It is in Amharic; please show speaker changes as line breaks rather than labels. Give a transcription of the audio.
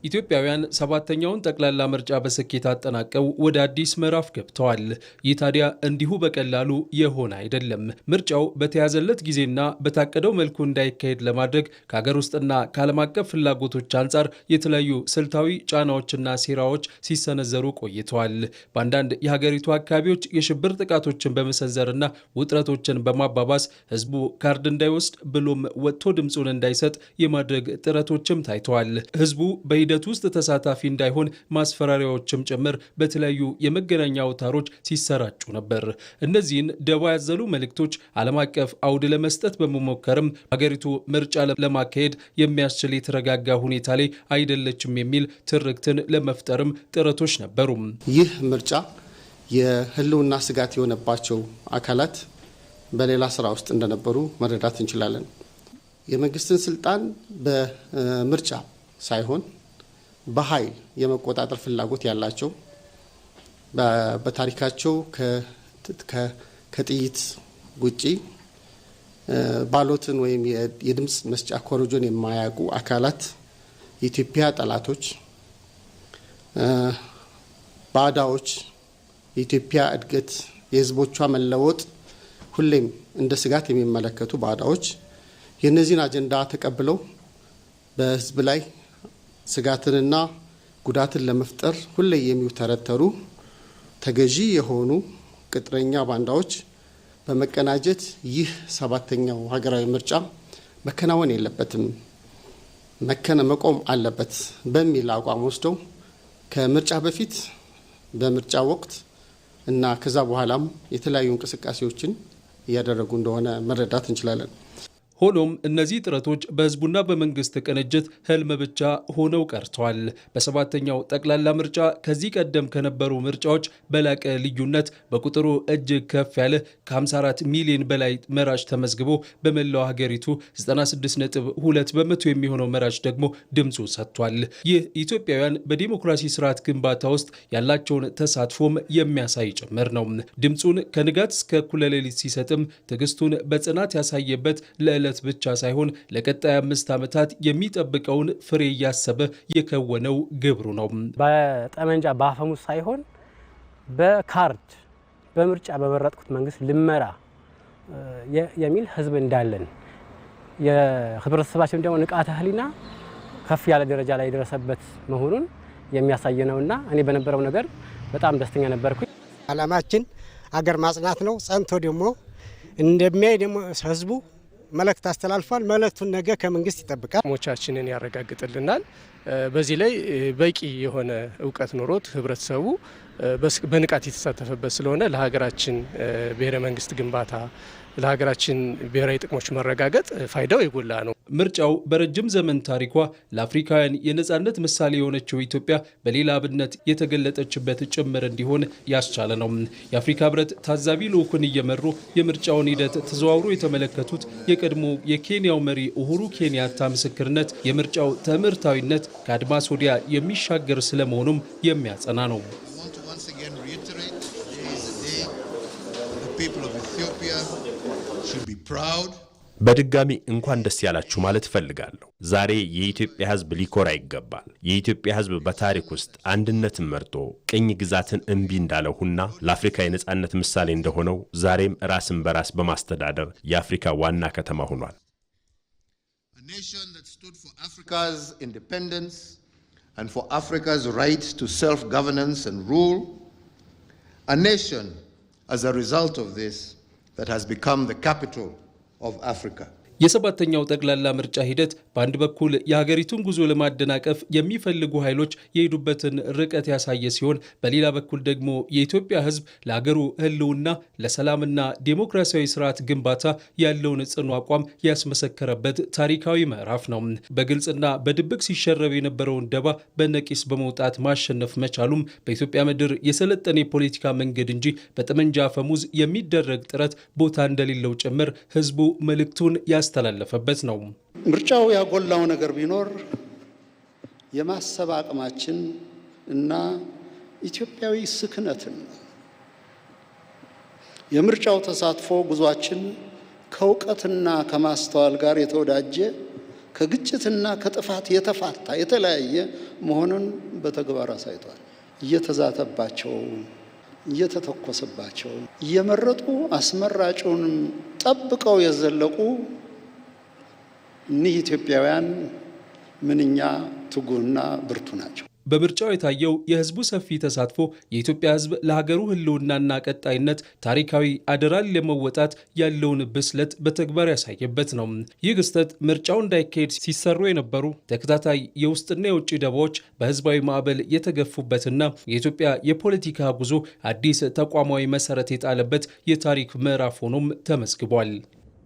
ኢትዮጵያውያን ሰባተኛውን ጠቅላላ ምርጫ በስኬት አጠናቀው ወደ አዲስ ምዕራፍ ገብተዋል። ይህ ታዲያ እንዲሁ በቀላሉ የሆነ አይደለም። ምርጫው በተያዘለት ጊዜና በታቀደው መልኩ እንዳይካሄድ ለማድረግ ከሀገር ውስጥና ከዓለም አቀፍ ፍላጎቶች አንጻር የተለያዩ ስልታዊ ጫናዎችና ሴራዎች ሲሰነዘሩ ቆይተዋል። በአንዳንድ የሀገሪቱ አካባቢዎች የሽብር ጥቃቶችን በመሰንዘርና ውጥረቶችን በማባባስ ህዝቡ ካርድ እንዳይወስድ ብሎም ወጥቶ ድምፁን እንዳይሰጥ የማድረግ ጥረቶችም ታይተዋል። ህዝቡ በሂደቱ ውስጥ ተሳታፊ እንዳይሆን ማስፈራሪያዎችም ጭምር በተለያዩ የመገናኛ አውታሮች ሲሰራጩ ነበር። እነዚህን ደባ ያዘሉ መልእክቶች ዓለም አቀፍ አውድ ለመስጠት በመሞከርም ሀገሪቱ ምርጫ ለማካሄድ የሚያስችል የተረጋጋ ሁኔታ ላይ አይደለችም የሚል ትርክትን ለመፍጠርም ጥረቶች ነበሩ።
ይህ ምርጫ የህልውና ስጋት የሆነባቸው አካላት በሌላ ስራ ውስጥ እንደነበሩ መረዳት እንችላለን። የመንግስትን ስልጣን በምርጫ ሳይሆን በኃይል የመቆጣጠር ፍላጎት ያላቸው በታሪካቸው ከጥይት ውጪ ባሎትን ወይም የድምፅ መስጫ ኮረጆን የማያውቁ አካላት የኢትዮጵያ ጠላቶች፣ ባዳዎች፣ የኢትዮጵያ እድገት፣ የህዝቦቿ መለወጥ ሁሌም እንደ ስጋት የሚመለከቱ ባዳዎች የነዚህን አጀንዳ ተቀብለው በህዝብ ላይ ስጋትንና ጉዳትን ለመፍጠር ሁሌ የሚተረተሩ ተገዢ የሆኑ ቅጥረኛ ባንዳዎች በመቀናጀት ይህ ሰባተኛው ሀገራዊ ምርጫ መከናወን የለበትም፣ መቆም አለበት በሚል አቋም ወስደው ከምርጫ በፊት በምርጫ ወቅት እና ከዛ በኋላም የተለያዩ እንቅስቃሴዎችን እያደረጉ እንደሆነ መረዳት እንችላለን።
ሆኖም እነዚህ ጥረቶች በህዝቡና በመንግስት ቅንጅት ህልም ብቻ ሆነው ቀርተዋል። በሰባተኛው ጠቅላላ ምርጫ ከዚህ ቀደም ከነበሩ ምርጫዎች በላቀ ልዩነት በቁጥሩ እጅግ ከፍ ያለ ከ54 ሚሊዮን በላይ መራጭ ተመዝግቦ በመላው ሀገሪቱ 96.2 በመቶ የሚሆነው መራጭ ደግሞ ድምፁ ሰጥቷል። ይህ ኢትዮጵያውያን በዲሞክራሲ ስርዓት ግንባታ ውስጥ ያላቸውን ተሳትፎም የሚያሳይ ጭምር ነው። ድምፁን ከንጋት እስከ እኩለ ሌሊት ሲሰጥም ትዕግስቱን በጽናት ያሳየበት ለዕለት ብቻ ሳይሆን ለቀጣይ 5 ዓመታት የሚጠብቀውን ፍሬ እያሰበ የከወነው ግብሩ ነው።
በጠመንጃ በአፈሙዝ ሳይሆን በካርድ በምርጫ በመረጥኩት መንግስት ልመራ የሚል ህዝብ እንዳለን የህብረተሰባችን ደግሞ ንቃተ ህሊና ከፍ ያለ ደረጃ ላይ የደረሰበት መሆኑን የሚያሳይ ነውና እኔ በነበረው ነገር በጣም ደስተኛ ነበርኩኝ።
ዓላማችን አገር ማጽናት ነው። ጸንቶ ደግሞ እንደሚያይ ደግሞ ህዝቡ መልእክት አስተላልፏል። መልእክቱን ነገ ከመንግስት ይጠብቃል።
ሞቻችንን ያረጋግጥልናል። በዚህ ላይ በቂ የሆነ እውቀት ኖሮት ህብረተሰቡ በንቃት የተሳተፈበት ስለሆነ ለሀገራችን ብሔረ መንግስት ግንባታ ለሀገራችን ብሔራዊ ጥቅሞች መረጋገጥ ፋይዳው የጎላ ነው።
ምርጫው በረጅም ዘመን ታሪኳ ለአፍሪካውያን የነጻነት ምሳሌ የሆነችው ኢትዮጵያ በሌላ አብነት የተገለጠችበት ጭምር እንዲሆን ያስቻለ ነው። የአፍሪካ ህብረት ታዛቢ ልዑክን እየመሩ የምርጫውን ሂደት ተዘዋውሮ የተመለከቱት የቀድሞ የኬንያው መሪ ኡሁሩ ኬንያታ ምስክርነት የምርጫው ትምህርታዊነት ከአድማስ ወዲያ የሚሻገር ስለመሆኑም የሚያጸና ነው።
በድጋሚ እንኳን ደስ ያላችሁ ማለት እፈልጋለሁ። ዛሬ የኢትዮጵያ ህዝብ ሊኮራ ይገባል። የኢትዮጵያ ህዝብ በታሪክ ውስጥ አንድነትን መርጦ ቅኝ ግዛትን እምቢ እንዳለውና ለአፍሪካ የነጻነት ምሳሌ እንደሆነው ዛሬም ራስን በራስ በማስተዳደር የአፍሪካ ዋና ከተማ ሆኗል።
A nation that stood for Africa's independence and for Africa's right to self-governance and rule. A nation as a result of this that has become the capital of Africa.
የሰባተኛው ጠቅላላ ምርጫ ሂደት በአንድ በኩል የሀገሪቱን ጉዞ ለማደናቀፍ የሚፈልጉ ኃይሎች የሄዱበትን ርቀት ያሳየ ሲሆን፣ በሌላ በኩል ደግሞ የኢትዮጵያ ህዝብ ለሀገሩ ህልውና ለሰላምና ዴሞክራሲያዊ ስርዓት ግንባታ ያለውን ጽኑ አቋም ያስመሰከረበት ታሪካዊ ምዕራፍ ነው። በግልጽና በድብቅ ሲሸረብ የነበረውን ደባ በነቂስ በመውጣት ማሸነፍ መቻሉም በኢትዮጵያ ምድር የሰለጠነ የፖለቲካ መንገድ እንጂ በጠመንጃ አፈሙዝ የሚደረግ ጥረት ቦታ እንደሌለው ጭምር ህዝቡ መልእክቱን ያስተላለፈበት ነው።
ምርጫው ያጎላው ነገር ቢኖር የማሰብ አቅማችን እና ኢትዮጵያዊ ስክነትን ነው። የምርጫው ተሳትፎ ጉዟችን ከእውቀትና ከማስተዋል ጋር የተወዳጀ ከግጭትና ከጥፋት የተፋታ የተለያየ መሆኑን በተግባር አሳይቷል። እየተዛተባቸው እየተተኮሰባቸው እየመረጡ አስመራጩን ጠብቀው የዘለቁ እኒህ ኢትዮጵያውያን ምንኛ ትጉህና ብርቱ ናቸው።
በምርጫው የታየው የህዝቡ ሰፊ ተሳትፎ የኢትዮጵያ ህዝብ ለሀገሩ ህልውናና ቀጣይነት ታሪካዊ አደራን ለመወጣት ያለውን ብስለት በተግባር ያሳየበት ነው። ይህ ክስተት ምርጫው እንዳይካሄድ ሲሰሩ የነበሩ ተከታታይ የውስጥና የውጭ ደባዎች በህዝባዊ ማዕበል የተገፉበትና የኢትዮጵያ የፖለቲካ ጉዞ አዲስ ተቋማዊ መሰረት የጣለበት የታሪክ ምዕራፍ ሆኖም ተመዝግቧል።